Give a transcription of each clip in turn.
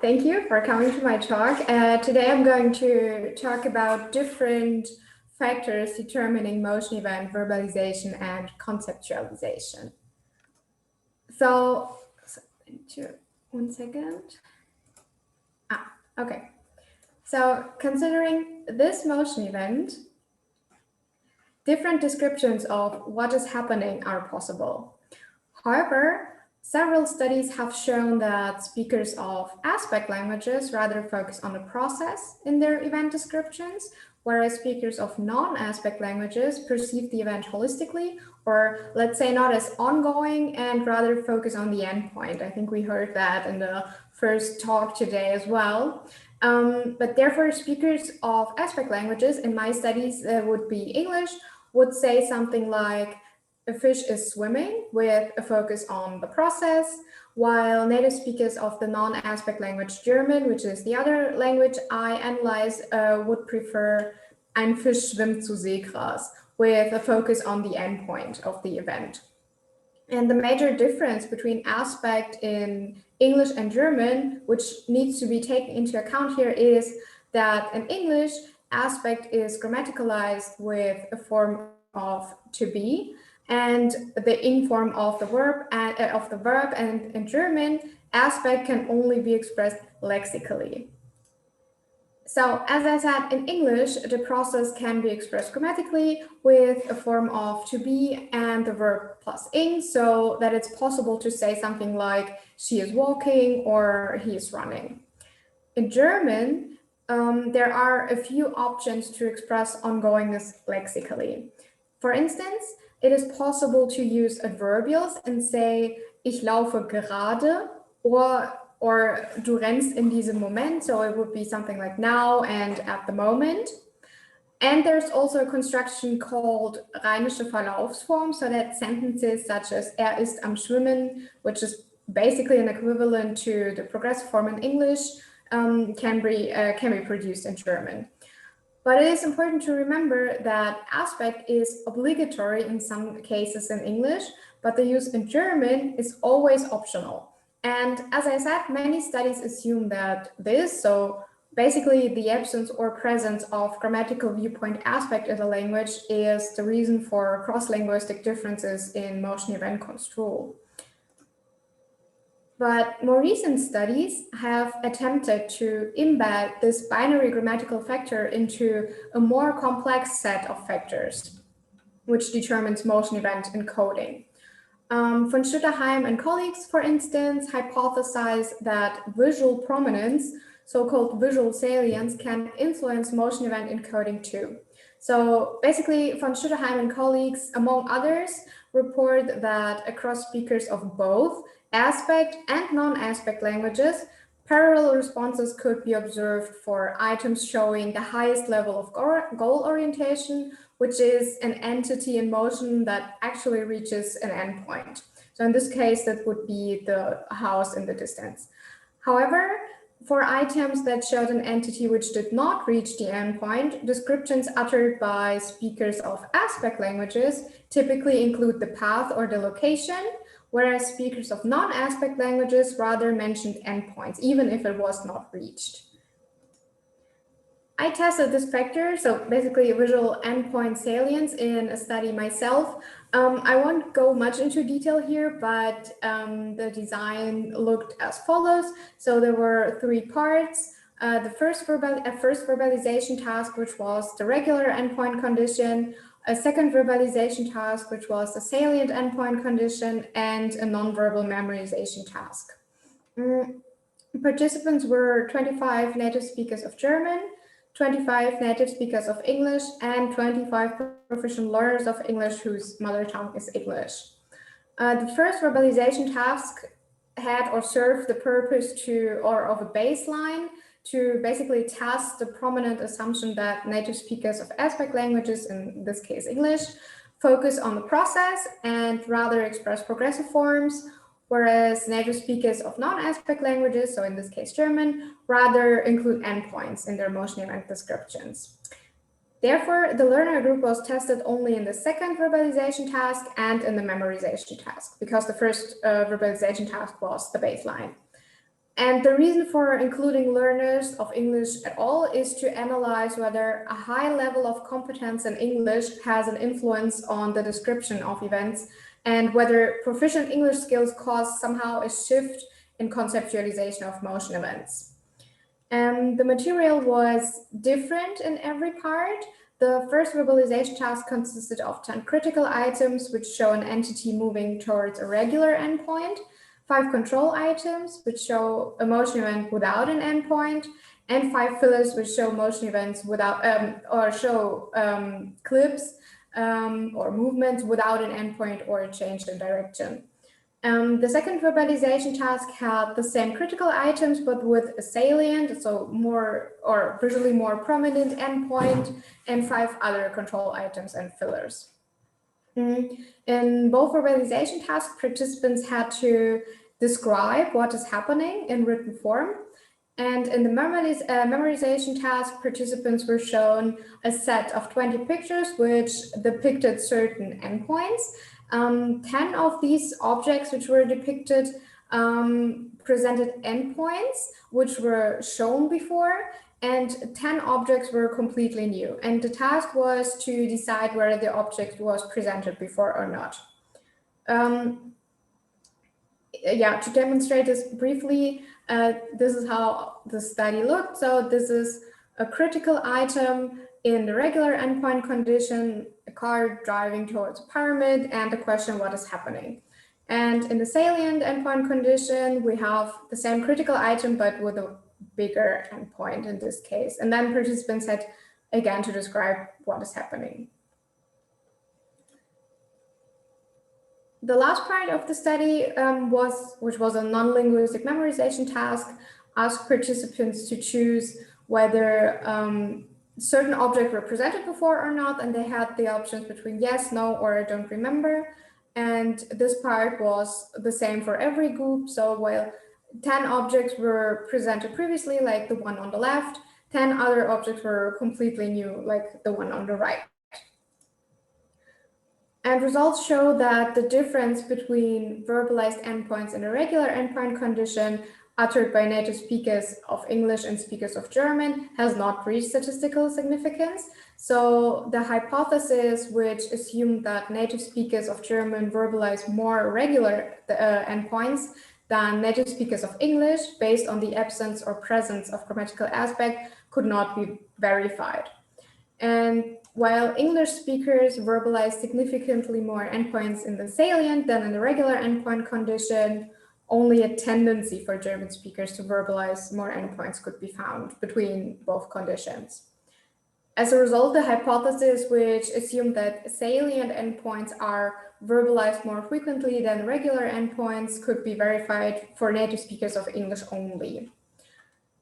Thank you for coming to my talk. Today I'm going to talk about different factors determining motion event verbalization and conceptualization. So, one second. Okay. So considering this motion event, different descriptions of what is happening are possible. However, several studies have shown that speakers of aspect languages rather focus on the process in their event descriptions, whereas speakers of non-aspect languages perceive the event holistically, or let's say not as ongoing, and rather focus on the endpoint. I think we heard that in the first talk today as well. But therefore, speakers of aspect languages in my studies would be English, would say something like, a fish is swimming, with a focus on the process, while native speakers of the non-aspect language German, which is the other language I analyze, would prefer ein Fisch schwimmt zu Seegras, with a focus on the endpoint of the event. And the major difference between aspect in English and German, which needs to be taken into account here, is that in English, aspect is grammaticalized with a form of to be, and the in form of the verb, and in German, aspect can only be expressed lexically. So as I said, in English, the process can be expressed grammatically with a form of to be and the verb plus ing, so that it's possible to say something like she is walking or he is running. In German, there are a few options to express ongoingness lexically. For instance, it is possible to use adverbials and say, ich laufe gerade, or du rennst in diesem Moment. So it would be something like now and at the moment. And there's also a construction called rheinische Verlaufsform, so that sentences such as ist am Schwimmen, which is basically an equivalent to the progressive form in English, can be produced in German. But it is important to remember that aspect is obligatory in some cases in English, but the use in German is always optional. And as I said, many studies assume that so basically the absence or presence of grammatical viewpoint aspect in the language is the reason for cross-linguistic differences in motion event construal. But more recent studies have attempted to embed this binary grammatical factor into a more complex set of factors, which determines motion event encoding. Von Stutterheim and colleagues, for instance, hypothesized that visual prominence, so-called visual salience, can influence motion event encoding too. So basically, von Stutterheim and colleagues, among others, report that across speakers of both aspect and non-aspect languages, parallel responses could be observed for items showing the highest level of goal orientation, which is an entity in motion that actually reaches an endpoint. So in this case, that would be the house in the distance. However, for items that showed an entity which did not reach the endpoint, descriptions uttered by speakers of aspect languages typically include the path or the location, whereas speakers of non-aspect languages rather mentioned endpoints, even if it was not reached. I tested this factor, so basically visual endpoint salience, in a study myself. I won't go much into detail here, but the design looked as follows. So there were 3 parts. The first verbalization task, which was the regular endpoint condition, a second verbalization task, which was the salient endpoint condition, and a nonverbal memorization task. Participants were 25 native speakers of German, 25 native speakers of English, and 25 proficient learners of English whose mother tongue is English. The first verbalization task had or served the purpose of a baseline to basically test the prominent assumption that native speakers of aspect languages, in this case English, focus on the process and rather express progressive forms, whereas native speakers of non-aspect languages, so in this case German, rather include endpoints in their motion event descriptions. Therefore, the learner group was tested only in the second verbalization task and in the memorization task, because the first verbalization task was the baseline. And the reason for including learners of English at all is to analyze whether a high level of competence in English has an influence on the description of events, and whether proficient English skills cause somehow a shift in conceptualization of motion events. And the material was different in every part. The first verbalization task consisted of 10 critical items, which show an entity moving towards a regular endpoint, 5 control items, which show a motion event without an endpoint, and 5 fillers, which show motion events without, or show clips or movements without an endpoint or a change in direction. The second verbalization task had the same critical items, but with a salient, so more or visually more prominent endpoint, and 5 other control items and fillers. In both verbalization tasks, participants had to describe what is happening in written form. And in the memorization task, participants were shown a set of 20 pictures which depicted certain endpoints. 10 of these objects which were depicted presented endpoints which were shown before, and 10 objects were completely new. And the task was to decide whether the object was presented before or not. Yeah, to demonstrate this briefly, this is how the study looked. So this is a critical item in the regular endpoint condition, a car driving towards a pyramid, and the question, what is happening? And in the salient endpoint condition, we have the same critical item, but with a bigger endpoint in this case. And then participants had, again, to describe what is happening. The last part of the study which was a non-linguistic memorization task, asked participants to choose whether certain objects were presented before or not, and they had the options between yes, no, or I don't remember. And this part was the same for every group. So while 10 objects were presented previously, like the one on the left, 10 other objects were completely new, like the one on the right. And results show that the difference between verbalized endpoints in a regular endpoint condition uttered by native speakers of English and speakers of German has not reached statistical significance. So the hypothesis, which assumed that native speakers of German verbalize more regular endpoints than native speakers of English based on the absence or presence of grammatical aspect, could not be verified. And while English speakers verbalize significantly more endpoints in the salient than in the regular endpoint condition, only a tendency for German speakers to verbalize more endpoints could be found between both conditions. As a result, the hypothesis, which assumed that salient endpoints are verbalized more frequently than regular endpoints, could be verified for native speakers of English only.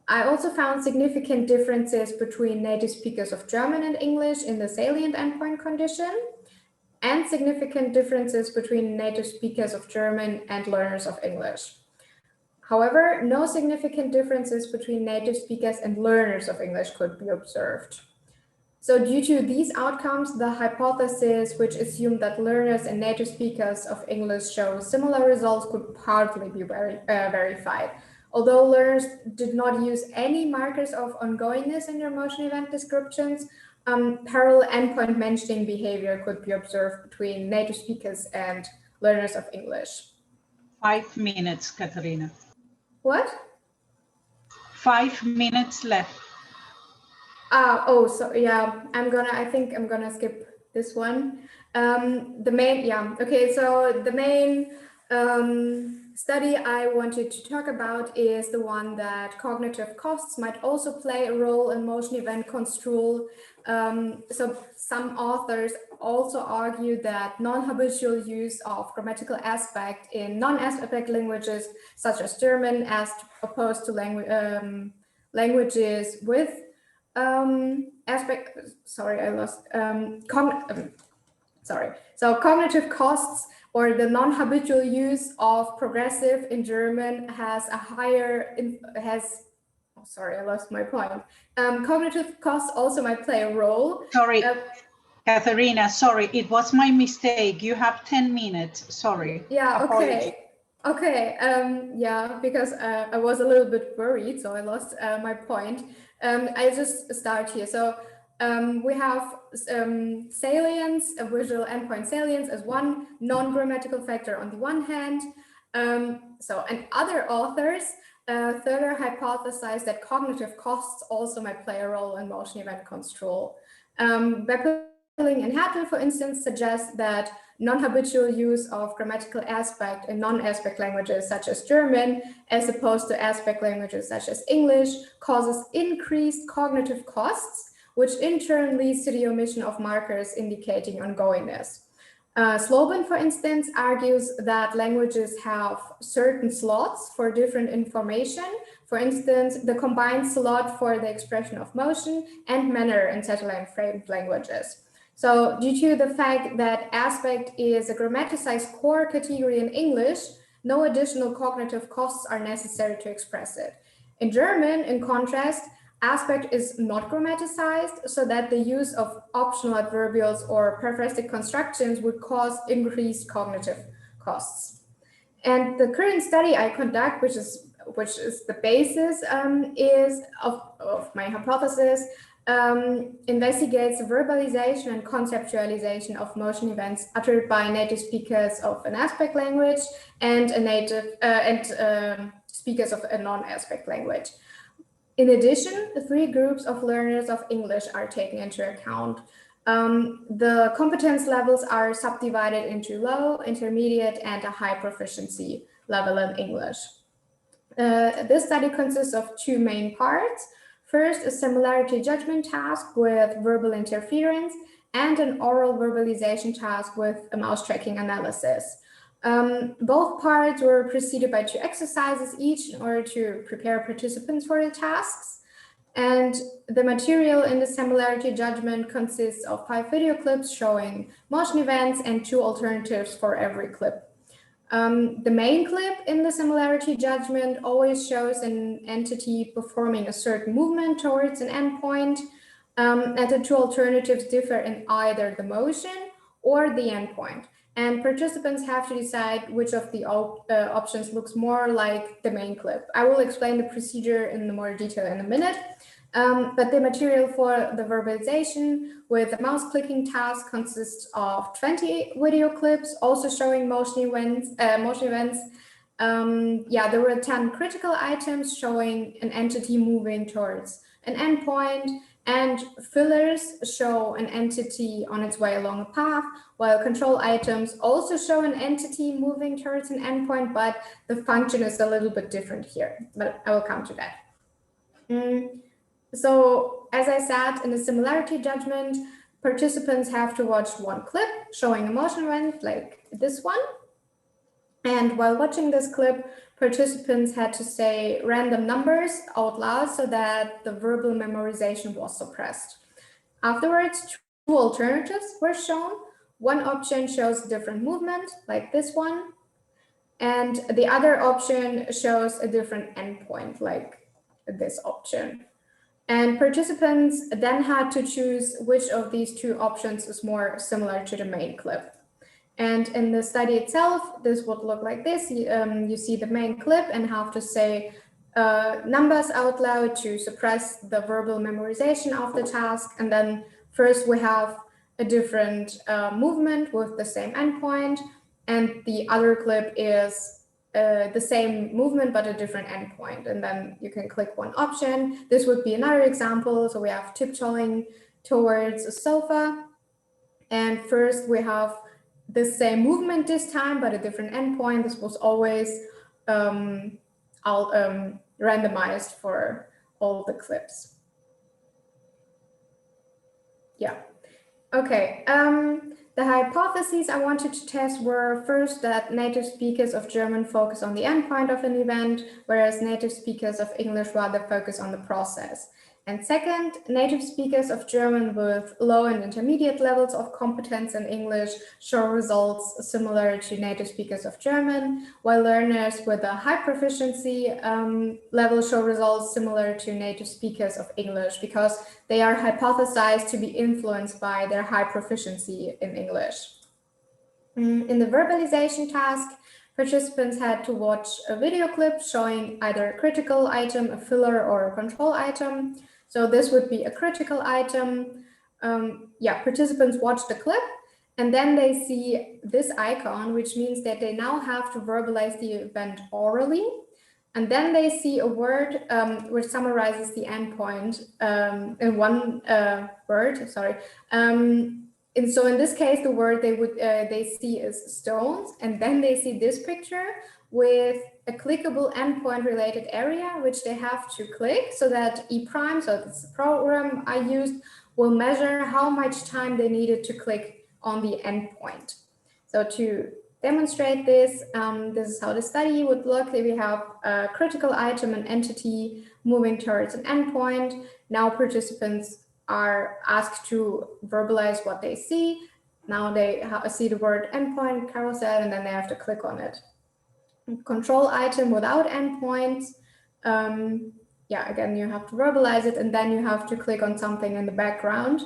I also found significant differences between native speakers of German and English in the salient endpoint condition, and significant differences between native speakers of German and learners of English. However, no significant differences between native speakers and learners of English could be observed. So due to these outcomes, the hypothesis, which assumed that learners and native speakers of English show similar results, could partly be verified. Although learners did not use any markers of ongoingness in their motion event descriptions, parallel endpoint mentioning behavior could be observed between native speakers and learners of English. 5 minutes, Katharina. What? 5 minutes left. Oh, so yeah, I think I'm gonna skip this one. The main study I wanted to talk about is the one that cognitive costs might also play a role in motion event construal. So some authors also argue that non-habitual use of grammatical aspect in non-aspect languages, such as German, as opposed to languages with aspect. Sorry, I lost. So cognitive costs, or the non-habitual use of progressive in German, has a higher, sorry, I lost my point. Cognitive costs also might play a role. Sorry, Katharina, sorry, it was my mistake. You have 10 minutes, sorry. Yeah, Apology. okay. Okay, yeah, because I was a little bit worried, so I lost my point. I just start here. So we have salience, a visual endpoint salience as one non-grammatical factor on the one hand. And other authors further hypothesize that cognitive costs also might play a role in motion event construal. Beppling and Hatton, for instance, suggest that non-habitual use of grammatical aspect in non-aspect languages such as German, as opposed to aspect languages such as English, causes increased cognitive costs, which in turn leads to the omission of markers indicating ongoingness. Slobin, for instance, argues that languages have certain slots for different information. For instance, the combined slot for the expression of motion and manner in satellite framed languages. So due to the fact that aspect is a grammaticized core category in English, no additional cognitive costs are necessary to express it. In German, in contrast, aspect is not grammaticized, so that the use of optional adverbials or paraphrastic constructions would cause increased cognitive costs. And the current study I conduct, which is the basis of my hypothesis, investigates the verbalization and conceptualization of motion events uttered by native speakers of an aspect language and speakers of a non-aspect language. In addition, 3 groups of learners of English are taken into account. The competence levels are subdivided into low, intermediate, and a high proficiency level in English. This study consists of 2 main parts. First, a similarity judgment task with verbal interference and an oral verbalization task with a mouse tracking analysis. Both parts were preceded by 2 exercises each in order to prepare participants for the tasks. And the material in the similarity judgment consists of 5 video clips showing motion events and 2 alternatives for every clip. The main clip in the similarity judgment always shows an entity performing a certain movement towards an endpoint, and the 2 alternatives differ in either the motion or the endpoint. And participants have to decide which of the options looks more like the main clip. I will explain the procedure in more detail in a minute. But the material for the verbalization with the mouse clicking task consists of 20 video clips, also showing motion events. There were 10 critical items showing an entity moving towards an endpoint, and fillers show an entity on its way along a path, while control items also show an entity moving towards an endpoint, but the function is a little bit different here, but I will come to that. So, as I said, in the similarity judgment, participants have to watch 1 clip showing a motion event like this one. And while watching this clip, participants had to say random numbers out loud so that the verbal memorization was suppressed. Afterwards, 2 alternatives were shown. One option shows different movement, like this one, and the other option shows a different endpoint, like this option. And participants then had to choose which of these 2 options is more similar to the main clip. And in the study itself, this would look like this. You see the main clip and have to say numbers out loud to suppress the verbal memorization of the task. And then first we have a different movement with the same endpoint. And the other clip is the same movement, but a different endpoint. And then you can click one option. This would be another example. So we have tiptoeing towards a sofa. And first we have the same movement this time, but a different endpoint. This was always randomized for all the clips. Yeah. Okay. The hypotheses I wanted to test were first that native speakers of German focus on the endpoint of an event, whereas native speakers of English rather focus on the process. And second, native speakers of German with low and intermediate levels of competence in English show results similar to native speakers of German, while learners with a high proficiency level show results similar to native speakers of English, because they are hypothesized to be influenced by their high proficiency in English. In the verbalization task, participants had to watch a video clip showing either a critical item, a filler, or a control item. So this would be a critical item. Participants watch the clip, and then they see this icon, which means that they now have to verbalize the event orally. And then they see a word which summarizes the endpoint in one word, sorry. And so in this case, the word they see is stones, and then they see this picture with a clickable endpoint related area, which they have to click so that E prime, so this is the program I used, will measure how much time they needed to click on the endpoint. So to demonstrate this, this is how the study would look. If we have a critical item, an entity moving towards an endpoint, now participants are asked to verbalize what they see. Now they see the word endpoint carousel, and then they have to click on it. Control item without endpoints. Again, you have to verbalize it, and then you have to click on something in the background.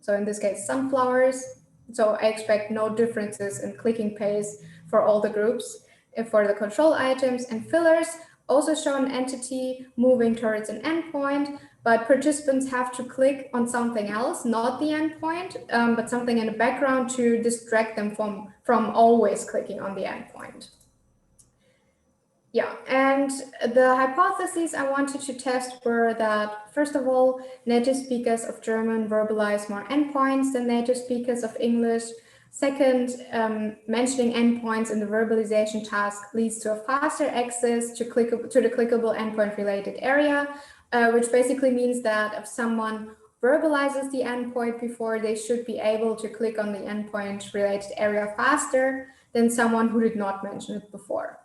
So in this case, sunflowers. So I expect no differences in clicking pace for all the groups. And for the control items and fillers, also show an entity moving towards an endpoint, but participants have to click on something else, not the endpoint, but something in the background to distract them from always clicking on the endpoint. Yeah, and the hypotheses I wanted to test were that, first of all, native speakers of German verbalize more endpoints than native speakers of English. Second, mentioning endpoints in the verbalization task leads to a faster access to the clickable endpoint-related area, which basically means that if someone verbalizes the endpoint before, they should be able to click on the endpoint-related area faster than someone who did not mention it before.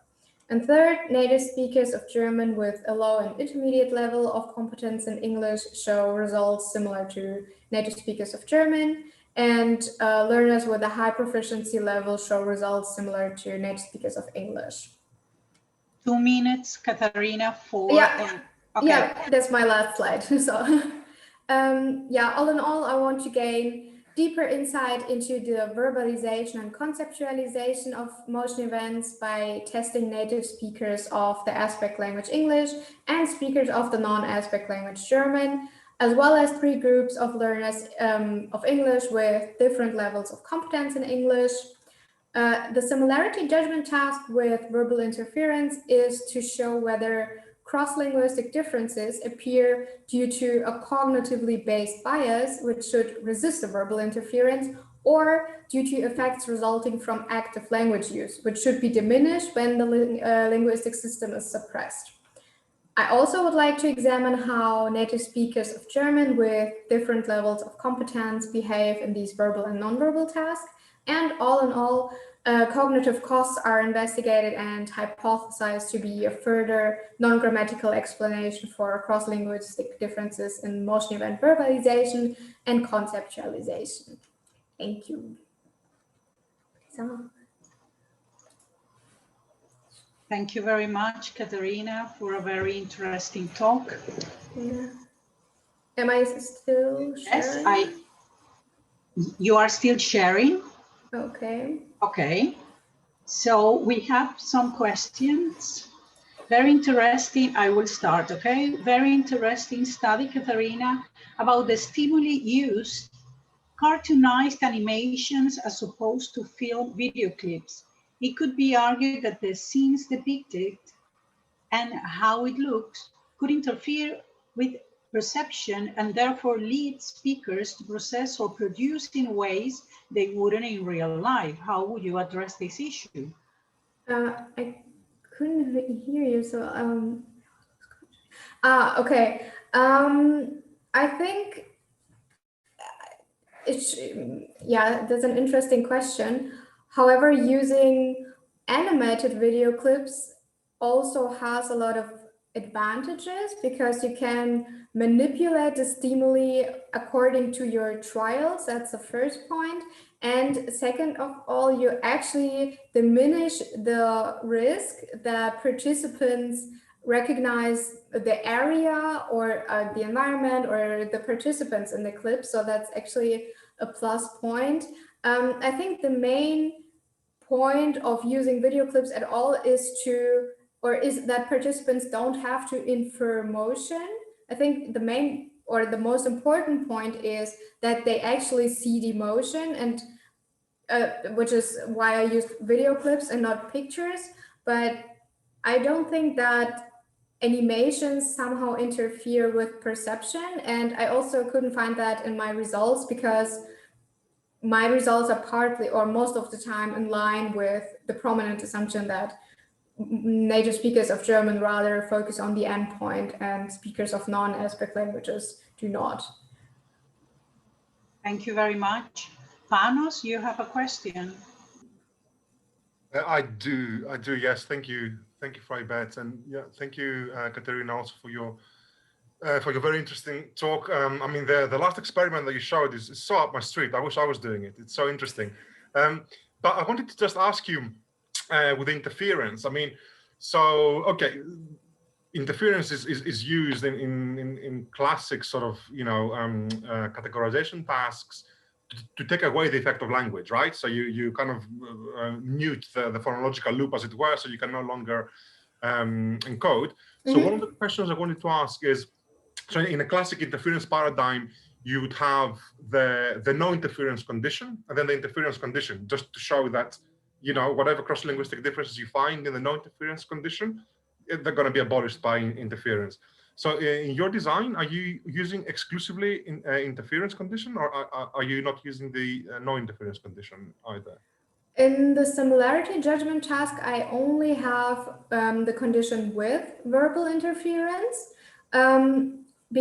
And third, native speakers of German with a low and intermediate level of competence in English show results similar to native speakers of German, and learners with a high proficiency level show results similar to native speakers of English. 2 minutes, Katharina, for... Yeah, okay. Yeah, that's my last slide. So, all in all, I want to gain deeper insight into the verbalization and conceptualization of motion events by testing native speakers of the aspect language English and speakers of the non-aspect language German, as well as 3 groups of learners of English with different levels of competence in English. The similarity judgment task with verbal interference is to show whether cross-linguistic differences appear due to a cognitively based bias, which should resist the verbal interference, or due to effects resulting from active language use, which should be diminished when the linguistic system is suppressed. I also would like to examine how native speakers of German with different levels of competence behave in these verbal and nonverbal tasks. And all in all, cognitive costs are investigated and hypothesized to be a further non-grammatical explanation for cross-linguistic differences in motion event verbalization and conceptualization. Thank you. Thank you very much, Katharina, for a very interesting talk. Yeah. Am I still sharing? Yes, you are still sharing. Okay. Okay. So we have some questions. Very interesting. I will start, okay? Very interesting study, Katharina, about the stimuli used, cartoonized animations as opposed to film video clips. It could be argued that the scenes depicted and how it looks could interfere with perception and therefore lead speakers to process or produce in ways they wouldn't in real life. How would you address this issue? I couldn't hear you, so okay. I think that's an interesting question. However, using animated video clips also has a lot of advantages because you can manipulate the stimuli according to your trials. That's the first point. And second of all, you actually diminish the risk that participants recognize the area or the environment or the participants in the clip. So that's actually a plus point. I think the main point of using video clips at all is that participants don't have to infer motion. I think the main or the most important point is that they actually see the motion, and which is why I used video clips and not pictures. But I don't think that animations somehow interfere with perception. And I also couldn't find that in my results, because my results are partly or most of the time in line with the prominent assumption that native speakers of German rather focus on the endpoint and speakers of non-aspect languages do not. Thank you very much. Panos, you have a question. I do, yes. Thank you, Freibert, and yeah, thank you, Katharina, also for your very interesting talk. I mean, the last experiment that you showed is so up my street. I wish I was doing it. It's so interesting. But I wanted to just ask you with interference. I mean, so okay, interference is used in classic sort of categorization tasks to take away the effect of language, right? So you kind of mute the phonological loop, as it were, so you can no longer encode. So one of the questions I wanted to ask is, so in a classic interference paradigm, you would have the no interference condition and then the interference condition, just to show that, whatever cross-linguistic differences you find in the no interference condition, they're going to be abolished by interference. So in your design, are you using exclusively interference condition, or are you not using the no interference condition either? In the similarity judgment task, I only have the condition with verbal interference,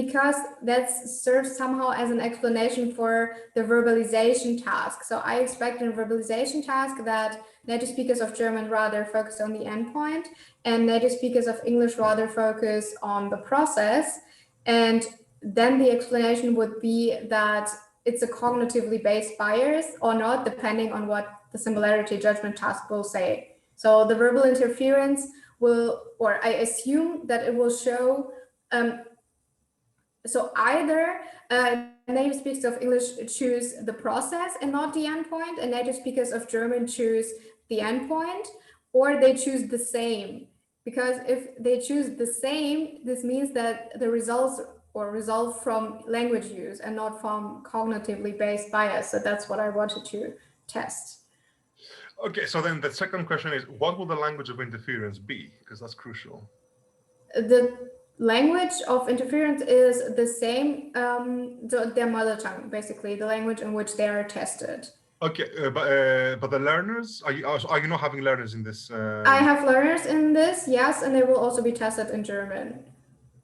because that serves somehow as an explanation for the verbalization task. So I expect in a verbalization task that native speakers of German rather focus on the endpoint, and native speakers of English rather focus on the process. And then the explanation would be that it's a cognitively based bias or not, depending on what the similarity judgment task will say. So the verbal interference will, or I assume that it will show, so either native speakers of English choose the process and not the endpoint, and native speakers of German choose the endpoint, or they choose the same. Because if they choose the same, this means that the results result from language use and not from cognitively based bias. So that's what I wanted to test. Okay, so then the second question is, what will the language of interference be? Because that's crucial. The language of interference is the same, their mother tongue, basically, the language in which they are tested. Okay, but the learners, are you not having learners in this? I have learners in this, yes, and they will also be tested in German.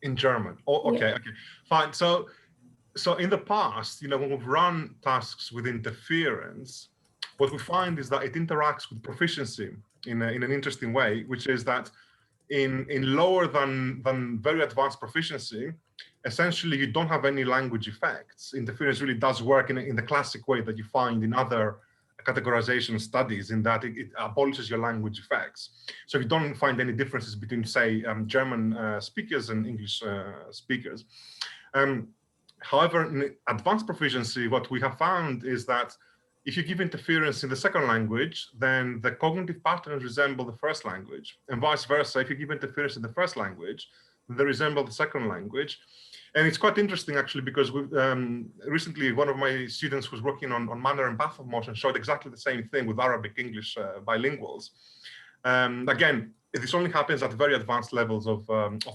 In German. Oh, okay, Yeah. okay, fine. So in the past, when we've run tasks with interference, what we find is that it interacts with proficiency in an interesting way, which is that in lower than very advanced proficiency, essentially you don't have any language effects. Interference really does work in the classic way that you find in other categorization studies, in that it abolishes your language effects. So you don't find any differences between, say, German speakers and English speakers. However, in advanced proficiency, what we have found is that if you give interference in the second language, then the cognitive patterns resemble the first language, and vice versa. If you give interference in the first language, they resemble the second language. And it's quite interesting, actually, because recently one of my students who's working on manner and path of motion showed exactly the same thing with Arabic-English bilinguals. Again, this only happens at very advanced levels of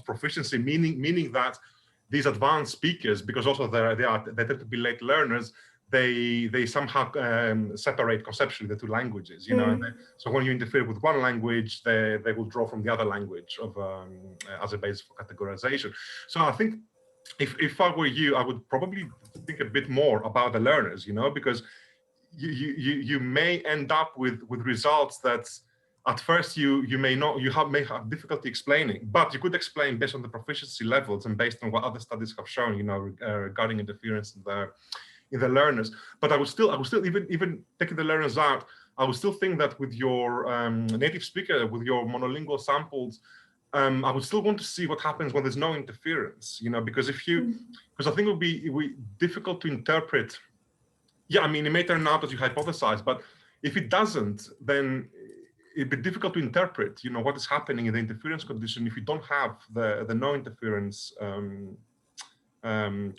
proficiency, meaning that these advanced speakers, because also they tend to be late learners, they somehow separate conceptually the two languages, so when you interfere with one language, they will draw from the other language as a basis for categorization. So I think if I were you, I would probably think a bit more about the learners, because you may end up with results that at first you may have difficulty explaining, but you could explain based on the proficiency levels and based on what other studies have shown, regarding interference in the learners. But I would still even taking the learners out, I would still think that with your native speaker, with your monolingual samples, I would still want to see what happens when there's no interference, because because I think it would be difficult to interpret. Yeah, I mean, it may turn out as you hypothesize, but if it doesn't, then it'd be difficult to interpret, what is happening in the interference condition if you don't have the no interference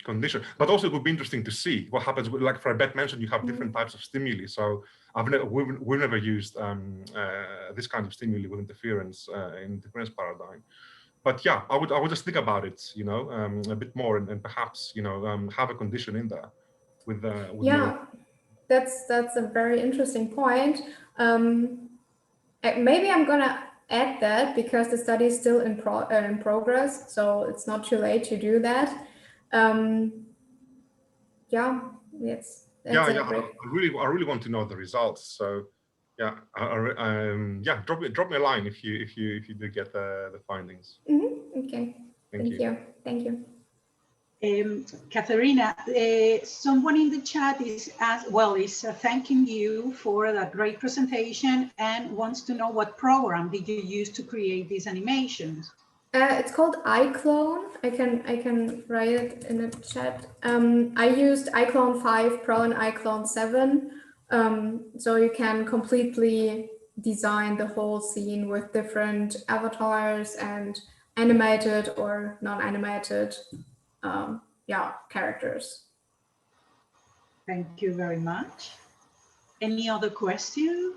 condition. But also it would be interesting to see what happens. Like Fred mentioned, you have different types of stimuli. So we've never used this kind of stimuli with interference in interference paradigm. But yeah, I would just think about it, a bit more, and perhaps have a condition in there with yeah, that's a very interesting point. Maybe I'm gonna add that because the study is still in progress, so it's not too late to do that. Yeah, that's yeah. great. I really want to know the results. So yeah, yeah. Drop me a line if you do get the findings. Okay. Thank you. Katharina, someone in the chat is thanking you for that great presentation and wants to know what program did you use to create these animations? It's called iClone. I can write it in the chat. I used iClone 5 Pro and iClone 7. So you can completely design the whole scene with different avatars and animated or non-animated characters. Thank you very much. Any other questions?